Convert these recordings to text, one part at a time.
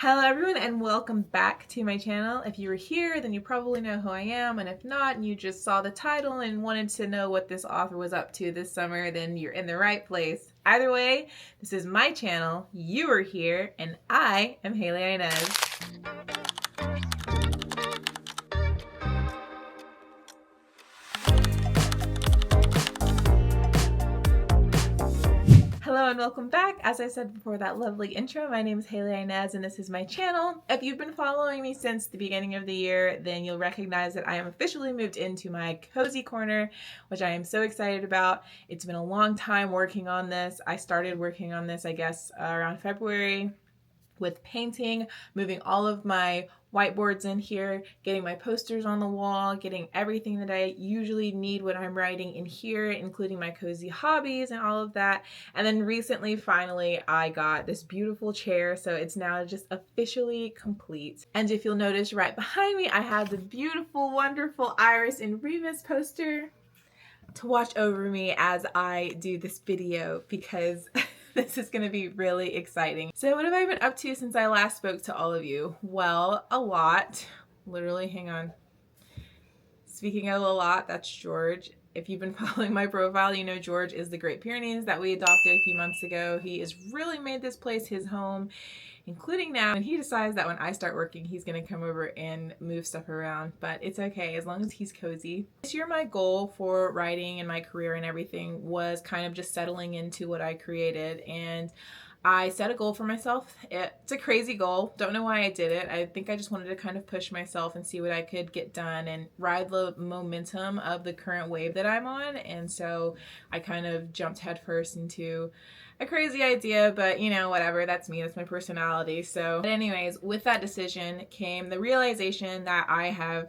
Hello everyone and welcome back to my channel. If you were here, then you probably know who I am, and if not, and you just saw the title and wanted to know what this author was up to this summer, then you're in the right place. Either way, this is my channel, you are here, and I am Haley Inez. Hello and welcome back. As I said before that lovely intro, my name is Haley Inez and this is my channel. If you've been following me since the beginning of the year, then you'll recognize that I am officially moved into my cozy corner, which I am so excited about. It's been a long time working on this. I started working on this, I guess, around February with painting, moving all of my whiteboards in here, getting my posters on the wall, getting everything that I usually need when I'm writing in here, including my cozy hobbies and all of that. And then recently, finally, I got this beautiful chair, so it's now just officially complete. And if you'll notice right behind me, I have the beautiful, wonderful Iris and Remus poster to watch over me as I do this video because this is going to be really exciting. So what have I been up to since I last spoke to all of you? Well, a lot. Literally, hang on. Speaking of a lot, that's George. If you've been following my profile, you know George is the Great Pyrenees that we adopted a few months ago. He has really made this place his home, including now, and he decides that when I start working, he's gonna come over and move stuff around, but it's okay as long as he's cozy. This year, my goal for writing and my career and everything was kind of just settling into what I created, and I set a goal for myself. It's a crazy goal. Don't know why I did it. I think I just wanted to kind of push myself and see what I could get done and ride the momentum of the current wave that I'm on. And so I kind of jumped headfirst into a crazy idea, but you know, whatever, that's me, that's my personality. So, but anyways, with that decision came the realization that I have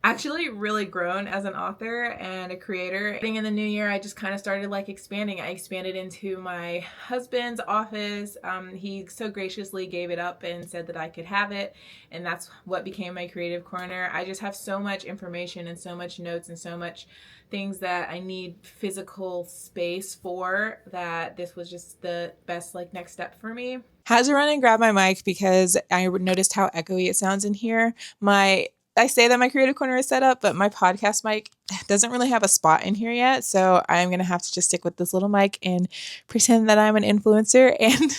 actually really grown as an author and a creator. In the new year, I just kind of started like expanding. I expanded into my husband's office. He so graciously gave it up and said that I could have it, and that's what became my creative corner. I just have so much information and so much notes and so much things that I need physical space for, that this was just the best like next step for me. Had to run and grab my mic because I noticed how echoey it sounds in here. I say that my creative corner is set up, but my podcast mic doesn't really have a spot in here yet. So I'm going to have to just stick with this little mic and pretend that I'm an influencer and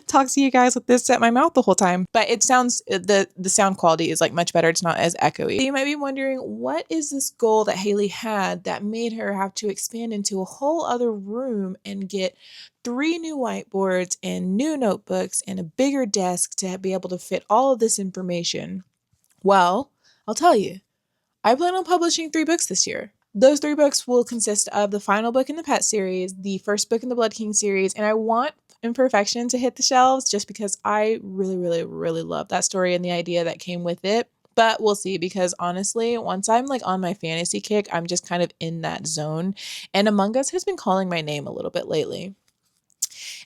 talk to you guys with this at my mouth the whole time. But it sounds, the sound quality is like much better. It's not as echoey. You might be wondering, what is this goal that Haley had that made her have to expand into a whole other room and get 3 new whiteboards and new notebooks and a bigger desk to be able to fit all of this information? Well, I'll tell you, I plan on publishing 3 books this year. Those 3 books will consist of the final book in the Pet series, the first book in the Blood King series, and I want Imperfection to hit the shelves just because I really, really, really love that story and the idea that came with it. But we'll see, because honestly, once I'm like on my fantasy kick, I'm just kind of in that zone. And Among Us has been calling my name a little bit lately.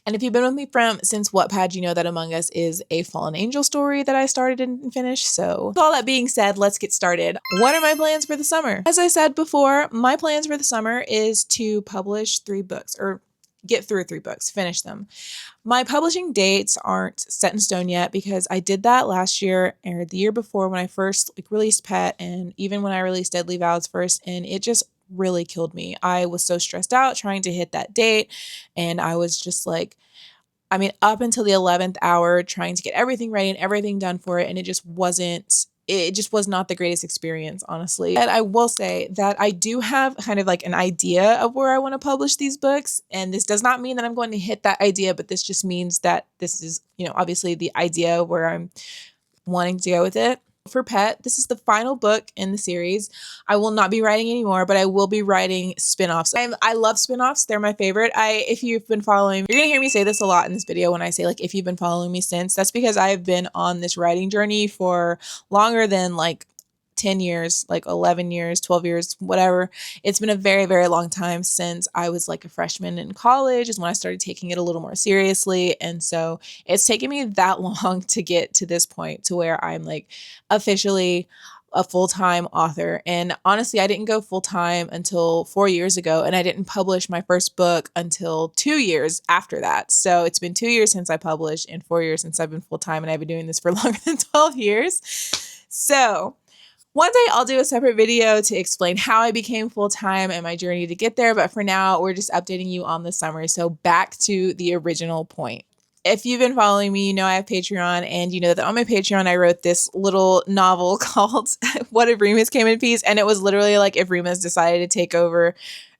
And if you've been with me since Wattpad, you know that Among Us is a fallen angel story that I started and finished. So with all that being said, let's get started. What are my plans for the summer? As I said before, my plans for the summer is to publish 3 books, or get through 3 books, finish them. My publishing dates aren't set in stone yet because I did that last year or the year before when I first released Pet, and even when I released Deadly Vows first, and it just really killed me. I was so stressed out trying to hit that date, and I was just like, up until the 11th hour trying to get everything ready and everything done for it, and it just was not the greatest experience, honestly. And I will say that I do have kind of like an idea of where I want to publish these books, and this does not mean that I'm going to hit that idea, but this just means that this is, obviously the idea where I'm wanting to go with it. For Pet, this is the final book in the series. I will not be writing anymore, but I will be writing spin-offs. I love spin-offs. They're my favorite. If you've been following, you're gonna hear me say this a lot in this video when I say like, if you've been following me since, that's because I've been on this writing journey for longer than like 10 years, like 11 years, 12 years, whatever. It's been a very, very long time since I was like a freshman in college is when I started taking it a little more seriously. And so it's taken me that long to get to this point to where I'm like officially a full-time author. And honestly, I didn't go full-time until 4 years ago, and I didn't publish my first book until 2 years after that. So it's been 2 years since I published and 4 years since I've been full-time, and I've been doing this for longer than 12 years. So one day I'll do a separate video to explain how I became full-time and my journey to get there. But for now, we're just updating you on the summer. So back to the original point. If you've been following me, you know I have Patreon, and you know that on my Patreon, I wrote this little novel called What If Remus Came in Peace? And it was literally like if Remus decided to take over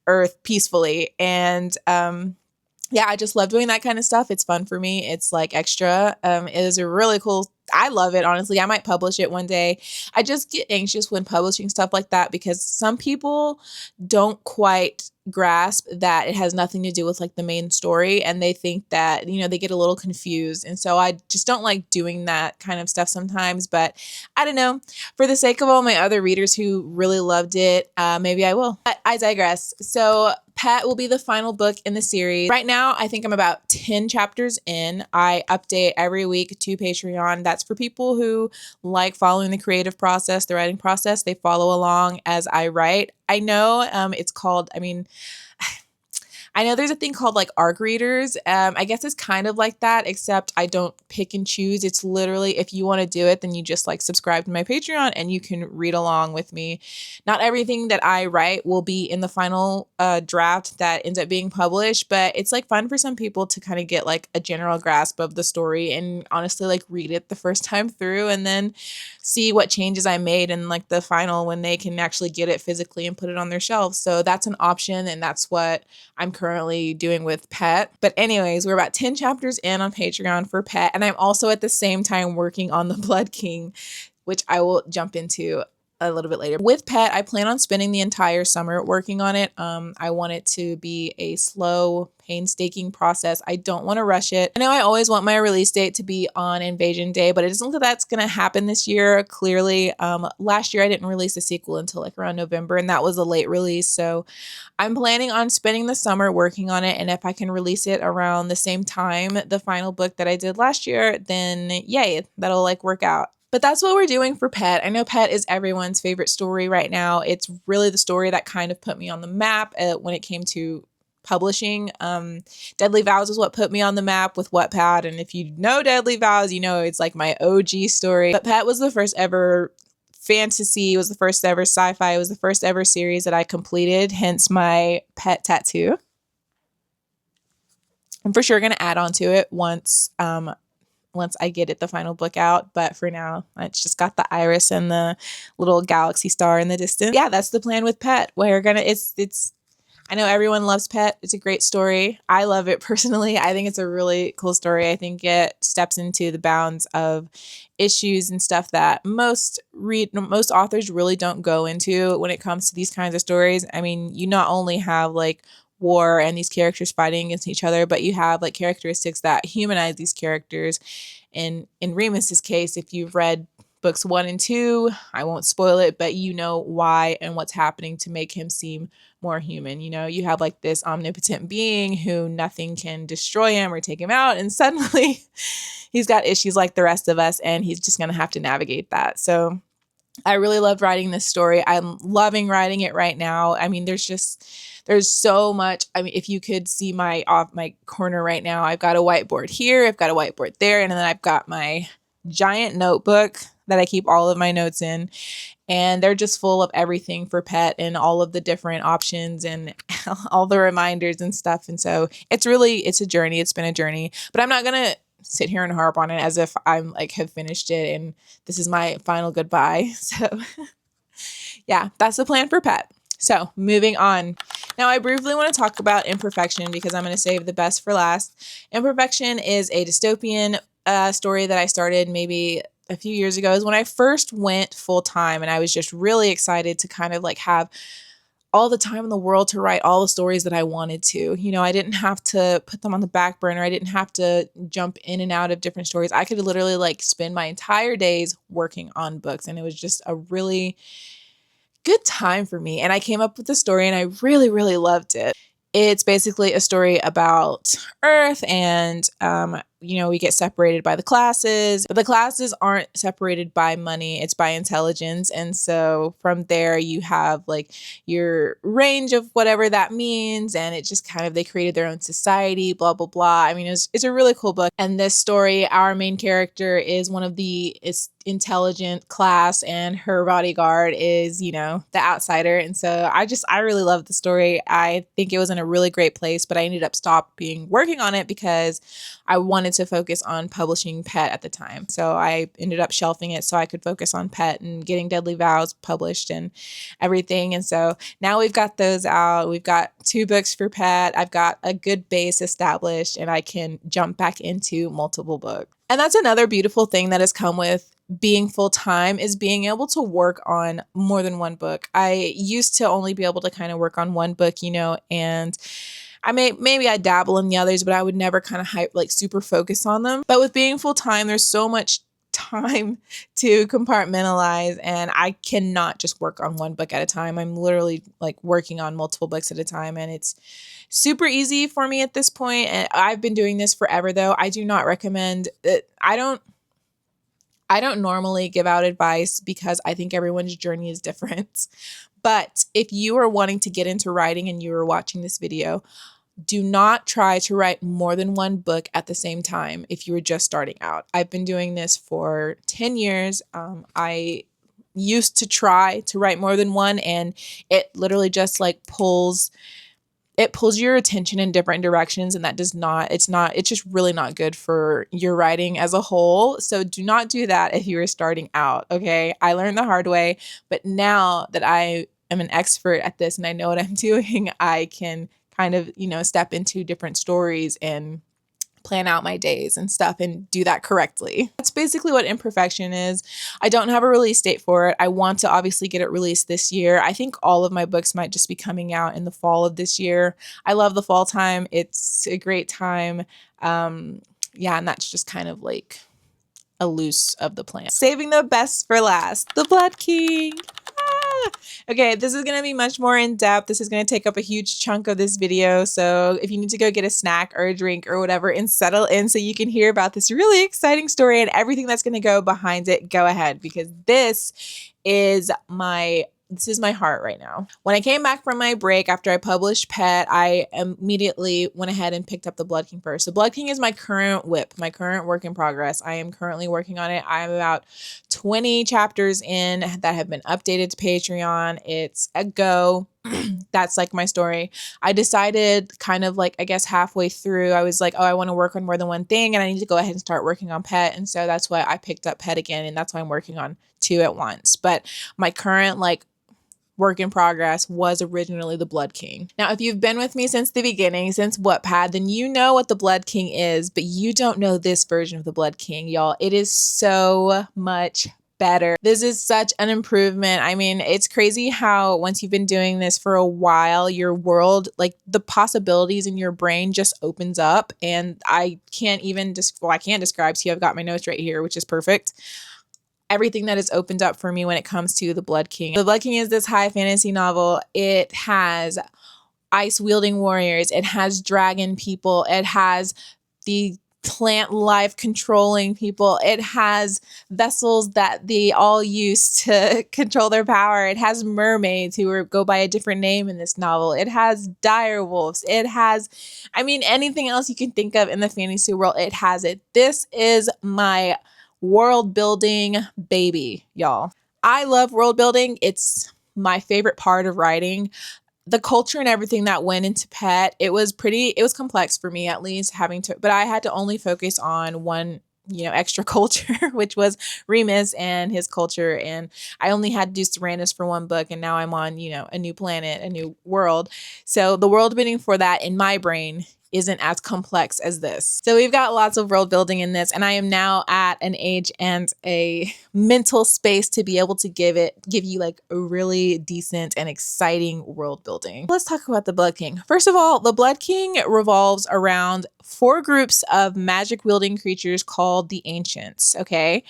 Earth peacefully. And yeah, I just love doing that kind of stuff. It's fun for me. It's like extra. It is a really cool, I love it, honestly. I might publish it one day. I just get anxious when publishing stuff like that because some people don't quite grasp that it has nothing to do with like the main story, and they think that, you know, they get a little confused. And so I just don't like doing that kind of stuff sometimes, but I don't know, for the sake of all my other readers who really loved it, maybe I will. But I digress. So Pet will be the final book in the series. Right now, I think I'm about 10 chapters in. I update every week to Patreon. That's for people who like following the creative process, the writing process. They follow along as I write. I know it's called, I know there's a thing called like ARC readers. I guess it's kind of like that, except I don't pick and choose. It's literally, if you want to do it, then you just like subscribe to my Patreon and you can read along with me. Not everything that I write will be in the final draft that ends up being published, but it's like fun for some people to kind of get like a general grasp of the story and honestly like read it the first time through and then see what changes I made in like the final when they can actually get it physically and put it on their shelves. So that's an option, and that's what I'm currently doing with Pet. But anyways, we're about 10 chapters in on Patreon for Pet, and I'm also at the same time working on the Blood King, which I will jump into a little bit later. With Pet, I plan on spending the entire summer working on it. I want it to be a slow, painstaking process. I don't want to rush it. I know I always want my release date to be on Invasion Day, but it doesn't look like that's going to happen this year, clearly. Last year, I didn't release a sequel until like around November, and that was a late release. So I'm planning on spending the summer working on it, and if I can release it around the same time, the final book that I did last year, then yay, that'll like work out. But that's what we're doing for Pet. I know Pet is everyone's favorite story right now. It's really the story that kind of put me on the map when it came to publishing. Deadly Vows is what put me on the map with Wattpad. And if you know Deadly Vows, you know it's like my OG story. But Pet was the first ever fantasy, it was the first ever sci-fi, it was the first ever series that I completed, hence my Pet tattoo. I'm for sure going to add on to it once I get it, the final book out. But for now, it's just got the iris and the little galaxy star in the distance. Yeah, that's the plan with Pet. I know everyone loves Pet. It's a great story. I love it personally. I think it's a really cool story. I think it steps into the bounds of issues and stuff that most authors really don't go into when it comes to these kinds of stories. I mean, you not only have like war and these characters fighting against each other, but you have like characteristics that humanize these characters. And in Remus's case, if you've read books 1 and 2, I won't spoil it, but you know why and what's happening to make him seem more human. You know, you have like this omnipotent being who nothing can destroy him or take him out, and suddenly he's got issues like the rest of us, and he's just going to have to navigate that. So I really love writing this story. I'm loving writing it right now. I mean, there's so much. I mean, if you could see my corner right now, I've got a whiteboard here, I've got a whiteboard there, and then I've got my giant notebook that I keep all of my notes in. And they're just full of everything for Pet and all of the different options and all the reminders and stuff. And so it's a journey. It's been a journey, but I'm not going to sit here and harp on it as if I'm like have finished it and this is my final goodbye. So yeah, that's the plan for Pet. So moving on. Now I briefly want to talk about Imperfection because I'm going to save the best for last. Imperfection is a dystopian story that I started maybe a few years ago. Is when I first went full time, and I was just really excited to kind of like have all the time in the world to write all the stories that I wanted to. You know, I didn't have to put them on the back burner. I didn't have to jump in and out of different stories. I could literally like spend my entire days working on books, and it was just a really good time for me. And I came up with the story and I really, really loved it. It's basically a story about Earth and we get separated by the classes, but the classes aren't separated by money, it's by intelligence. And so from there you have like your range of whatever that means, and it just kind of, they created their own society, blah blah blah. I mean, it's a really cool book. And this story, our main character is one of the intelligent class, and her bodyguard is, the outsider. And so I really love the story. I think it was in a really great place, but I ended up stopping working on it because I wanted to focus on publishing Pet at the time. So I ended up shelving it so I could focus on Pet and getting Deadly Vows published and everything. And so now we've got those out. We've got 2 books for Pet. I've got a good base established, and I can jump back into multiple books. And that's another beautiful thing that has come with being full-time, is being able to work on more than one book. I used to only be able to kind of work on one book, and maybe I dabble in the others, but I would never kind of super focus on them. But with being full-time, there's so much time to compartmentalize, and I cannot just work on one book at a time. I'm literally like working on multiple books at a time, and it's super easy for me at this point. And I've been doing this forever, though. I do not recommend it. I don't normally give out advice because I think everyone's journey is different. But if you are wanting to get into writing and you are watching this video, do not try to write more than one book at the same time if you were just starting out. I've been doing this for 10 years. I used to try to write more than one, and it literally just like pulls your attention in different directions, and it's just really not good for your writing as a whole. So do not do that if you are starting out, okay? I learned the hard way, but now that I am an expert at this and I know what I'm doing, I can kind of, step into different stories and plan out my days and stuff and do that correctly. That's basically what Imperfection is. I don't have a release date for it. I want to obviously get it released this year. I think all of my books might just be coming out in the fall of this year. I love the fall time. It's a great time. And that's just kind of like a loose of the plan. Saving the best for last, The Blood King. Okay, this is going to be much more in depth. This is going to take up a huge chunk of this video. So if you need to go get a snack or a drink or whatever and settle in so you can hear about this really exciting story and everything that's going to go behind it, go ahead, because this is my heart right now. When I came back from my break after I published Pet, I immediately went ahead and picked up The Blood King first. The Blood King is my current whip, my current work in progress. I am currently working on it. I am about 20 chapters in that have been updated to Patreon. It's a go. That's like my story. I decided kind of like, I guess halfway through, I was like, oh, I want to work on more than one thing and I need to go ahead and start working on Pet. And so that's why I picked up Pet again. And that's why I'm working on 2 at once. But my current work in progress was originally The Blood King. Now, if you've been with me since the beginning, since Wattpad, then you know what The Blood King is, but you don't know this version of The Blood King, y'all. It is so much better. This is such an improvement. I mean, it's crazy how once you've been doing this for a while, your world, like the possibilities in your brain just opens up, and I can't even I can't describe. See, I've got my notes right here, which is perfect. Everything that is opened up for me when it comes to The Blood King. The Blood King is this high fantasy novel. It has ice wielding warriors. It has dragon people. It has the plant life controlling people. It has vessels that they all use to control their power. It has mermaids who go by a different name in this novel. It has dire wolves. It has, anything else you can think of in the fantasy world, it has it. This is my world building baby, y'all. I love world building. It's my favorite part of writing. The culture and everything that went into Pet, it was complex for me, at least, but I had to only focus on one, extra culture, which was Remus and his culture. And I only had to do Serendis for one book, and now I'm on, a new planet, a new world. So the world building for that in my brain isn't as complex as this. So we've got lots of world building in this, and I am now at an age and a mental space to be able to give you like a really decent and exciting world building. Let's talk about The Blood King. First of all, The Blood King revolves around 4 groups of magic wielding creatures called the Ancients, okay?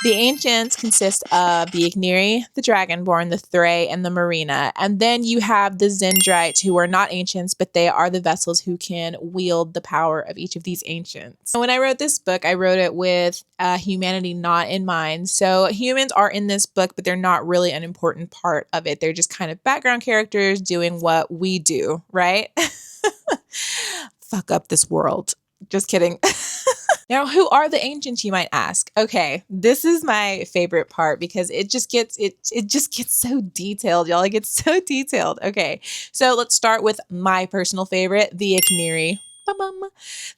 The ancients consist of the Igniri, the Dragonborn, the Thray, and the Marina. And then you have the Zendrites, who are not ancients, but they are the vessels who can wield the power of each of these ancients. When I wrote this book, I wrote it with humanity not in mind. So humans are in this book, but they're not really an important part of it. They're just kind of background characters doing what we do, right? Fuck up this world. Just kidding. Now, who are the ancients, you might ask? Okay, this is my favorite part because it just gets so detailed, y'all. It gets so detailed. Okay, so let's start with my personal favorite, the Igniri.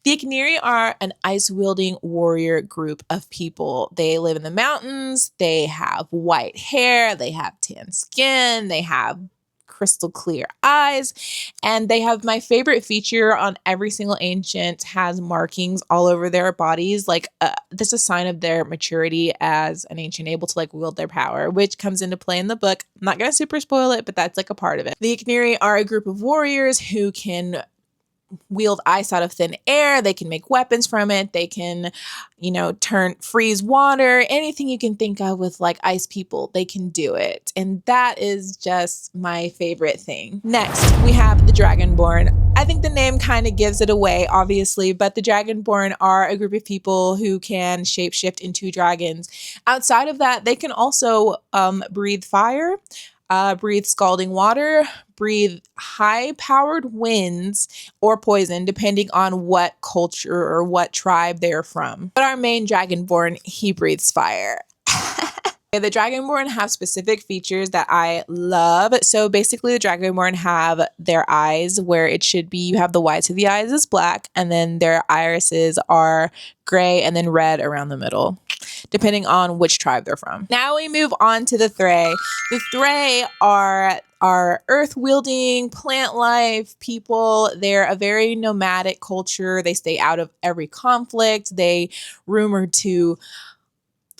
The Igniri are an ice-wielding warrior group of people. They live in the mountains, they have white hair, they have tan skin, they have crystal clear eyes, and they have my favorite feature on every single ancient has markings all over their bodies. Like this is a sign of their maturity as an ancient, able to like wield their power, which comes into play in the book. I'm not gonna super spoil it, but that's like a part of it. The Igniri are a group of warriors who can wield ice out of thin air. They can make weapons from it. They can, freeze water, anything you can think of with like ice people, they can do it. And that is just my favorite thing. Next, we have the Dragonborn. I think the name kind of gives it away, obviously, but the Dragonborn are a group of people who can shapeshift into dragons. Outside of that, they can also breathe fire, breathe scalding water, breathe high-powered winds or poison, depending on what culture or what tribe they're from. But our main Dragonborn, he breathes fire. The Dragonborn have specific features that I love. So basically the Dragonborn have their eyes where it should be, you have the whites of the eyes is black, and then their irises are gray and then red around the middle, depending on which tribe they're from. Now we move on to the Thray. The Thray are earth-wielding, plant life people. They're a very nomadic culture. They stay out of every conflict. They rumored to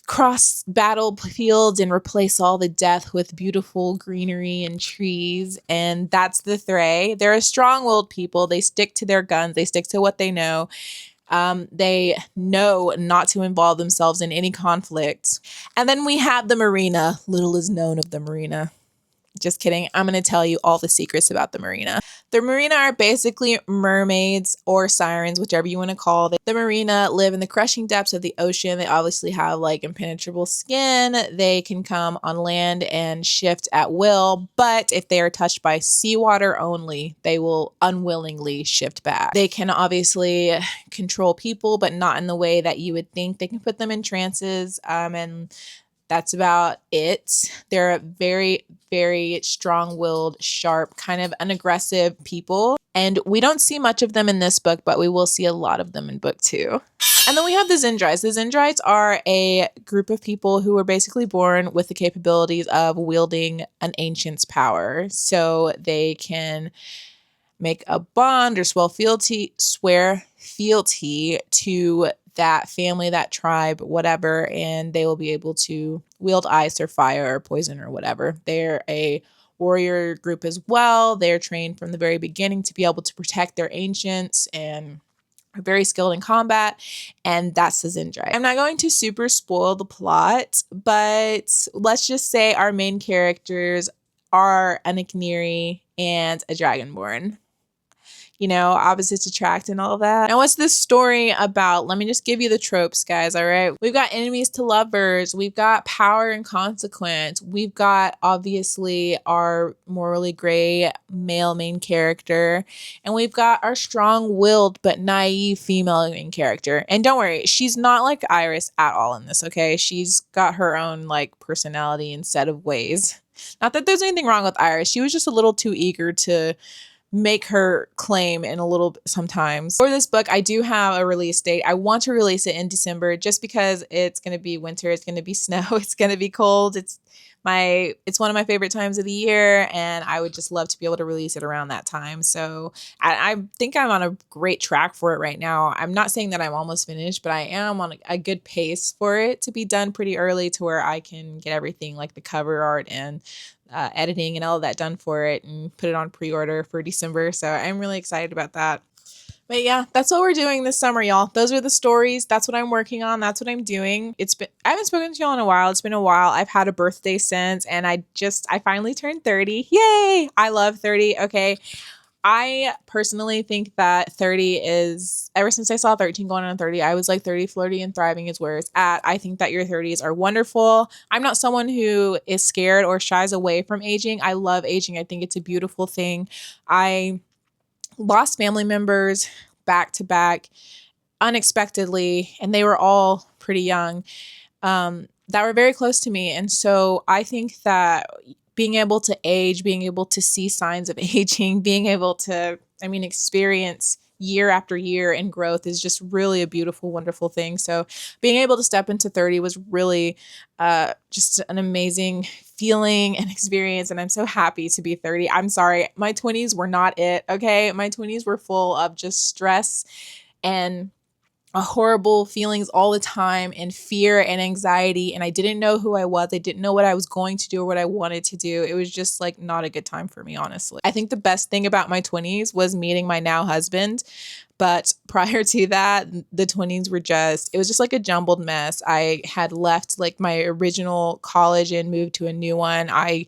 cross battlefields and replace all the death with beautiful greenery and trees. And that's the Thray. They're a strong-willed people. They stick to their guns. They stick to what they know. They know not to involve themselves in any conflict. And then we have the Marina. Little is known of the Marina. Just kidding. I'm going to tell you all the secrets about the Marina. The Marina are basically mermaids or sirens, whichever you want to call it. The Marina live in the crushing depths of the ocean. They obviously have like impenetrable skin. They can come on land and shift at will, but if they are touched by seawater only, they will unwillingly shift back. They can obviously control people, but not in the way that you would think. They can put them in trances, and that's about it. They're very, very strong-willed, sharp, kind of an aggressive people. And we don't see much of them in this book, but we will see a lot of them in book 2. And then we have the Zendrites. The Zendrites are a group of people who were basically born with the capabilities of wielding an ancient's power. So they can make a bond or swear fealty to that family, that tribe, whatever, and they will be able to wield ice or fire or poison or whatever. They're a warrior group as well. They're trained from the very beginning to be able to protect their ancients and are very skilled in combat, and that's the Zendrite. I'm not going to super spoil the plot, but let's just say our main characters are an Igniri and a Dragonborn. Opposites attract and all that. Now, what's this story about? Let me just give you the tropes, guys, all right? We've got enemies to lovers. We've got power and consequence. We've got, obviously, our morally gray male main character. And we've got our strong-willed but naive female main character. And don't worry, she's not like Iris at all in this, okay? She's got her own, personality and set of ways. Not that there's anything wrong with Iris. She was just a little too eager to make her claim in a little sometimes. For this book, I do have a release date. I want to release it in December just because it's going to be winter, it's going to be snow, it's going to be cold. It's one of my favorite times of the year, and I would just love to be able to release it around that time. So I think I'm on a great track for it right now. I'm not saying that I'm almost finished, but I am on a good pace for it to be done pretty early to where I can get everything like the cover art and editing and all of that done for it and put it on pre-order for December. So I'm really excited about that. But yeah, that's what we're doing this summer, y'all. Those are the stories. That's what I'm working on. That's what I'm doing. I haven't spoken to y'all in a while. It's been a while. I've had a birthday since, and I finally turned 30. Yay! I love 30. Okay. I personally think that 30 is, ever since I saw 13 going on 30, I was like 30, flirty, and thriving is where it's at. I think that your 30s are wonderful. I'm not someone who is scared or shies away from aging. I love aging. I think it's a beautiful thing. I lost family members back to back unexpectedly, and they were all pretty young, that were very close to me. And so I think that being able to age, being able to see signs of aging, being able to, experience year after year and growth is just really a beautiful, wonderful thing. So being able to step into 30 was really just an amazing feeling and experience. And I'm so happy to be 30. I'm sorry, my 20s were not it. Okay. My 20s were full of just stress and horrible feelings all the time and fear and anxiety. And I didn't know who I was. I didn't know what I was going to do or what I wanted to do. It was just like not a good time for me, honestly. I think the best thing about my 20s was meeting my now husband. But prior to that, the 20s it was just like a jumbled mess. I had left like my original college and moved to a new one. I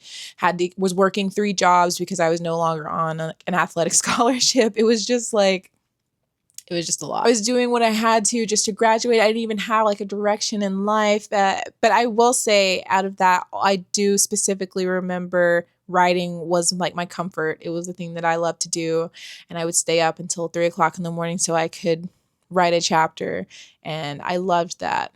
was working 3 jobs because I was no longer on an athletic scholarship. It was just a lot. I was doing what I had to just to graduate. I didn't even have like a direction in life. But I will say out of that, I do specifically remember writing was like my comfort. It was the thing that I loved to do. And I would stay up until 3 o'clock in the morning so I could write a chapter. And I loved that.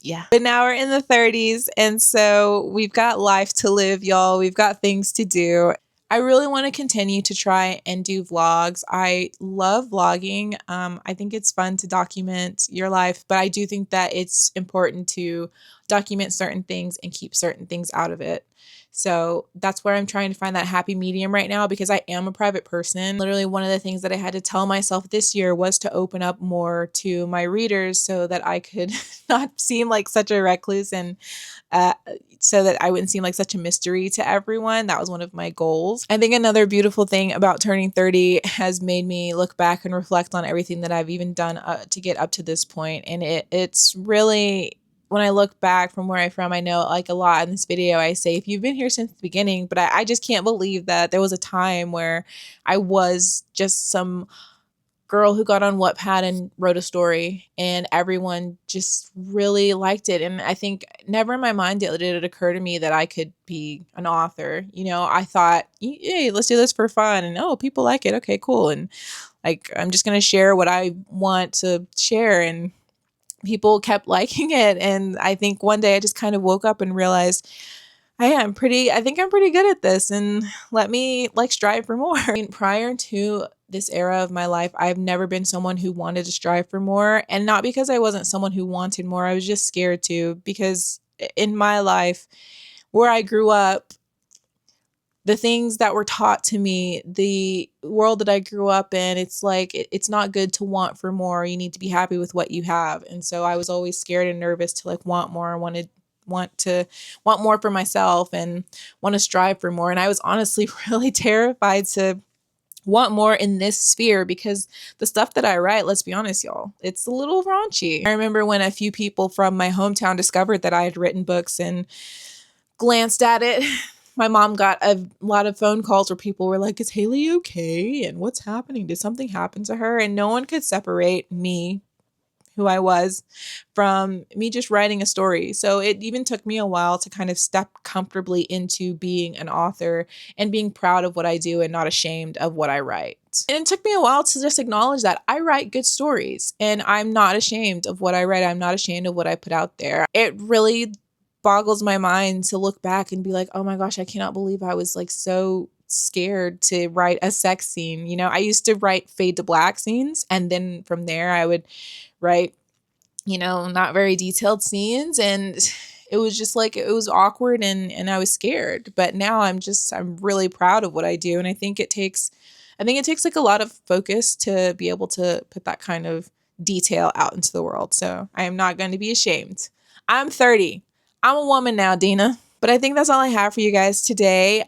Yeah. But now we're in the 30s. And so we've got life to live, y'all. We've got things to do. I really want to continue to try and do vlogs. I love vlogging. I think it's fun to document your life, but I do think that it's important to document certain things and keep certain things out of it. So that's where I'm trying to find that happy medium right now because I am a private person. Literally one of the things that I had to tell myself this year was to open up more to my readers so that I could not seem like such a recluse and so that I wouldn't seem like such a mystery to everyone. That was one of my goals. I think another beautiful thing about turning 30 has made me look back and reflect on everything that I've even done to get up to this point. And it's really, when I look back from where I'm from, I know like a lot in this video, I say, if you've been here since the beginning, but I just can't believe that there was a time where I was just some girl who got on Wattpad and wrote a story and everyone just really liked it. And I think never in my mind did it occur to me that I could be an author. You know, I thought, hey, let's do this for fun. And oh, people like it. Okay, cool. And like, I'm just going to share what I want to share. And people kept liking it. And I think one day I just kind of woke up and realized, I think I'm pretty good at this and let me like strive for more. Prior to this era of my life, I've never been someone who wanted to strive for more. And not because I wasn't someone who wanted more. I was just scared to, because in my life, where I grew up, the things that were taught to me, the world that I grew up in, it's like, it's not good to want for more. You need to be happy with what you have. And so I was always scared and nervous to like want more. I want more for myself and want to strive for more. And I was honestly really terrified to want more in this sphere because the stuff that I write, let's be honest, y'all, it's a little raunchy. I remember when a few people from my hometown discovered that I had written books and glanced at it. My mom got a lot of phone calls where people were like, is Haley okay? And what's happening? Did something happen to her? And no one could separate me, who I was, from me just writing a story. So it even took me a while to kind of step comfortably into being an author and being proud of what I do and not ashamed of what I write. And it took me a while to just acknowledge that I write good stories and I'm not ashamed of what I write. I'm not ashamed of what I put out there. It really boggles my mind to look back and be like, oh my gosh, I cannot believe I was like so scared to write a sex scene. You know, I used to write fade to black scenes, and then from there I would write, you know, not very detailed scenes, and it was just like, it was awkward and I was scared. But now I'm really proud of what I do. And I think it takes like a lot of focus to be able to put that kind of detail out into the world. So I am not going to be ashamed. I'm 30. I'm a woman now, Dina. But I think that's all I have for you guys today.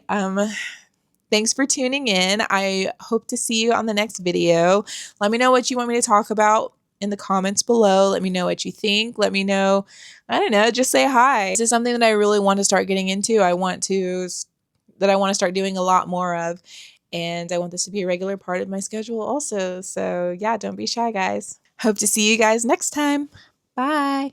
Thanks for tuning in. I hope to see you on the next video. Let me know what you want me to talk about in the comments below. Let me know what you think. Let me know, I don't know, just say hi. This is something that I really want to start getting into. I want to start doing a lot more of, and I want this to be a regular part of my schedule also. So yeah, don't be shy, guys. Hope to see you guys next time. Bye.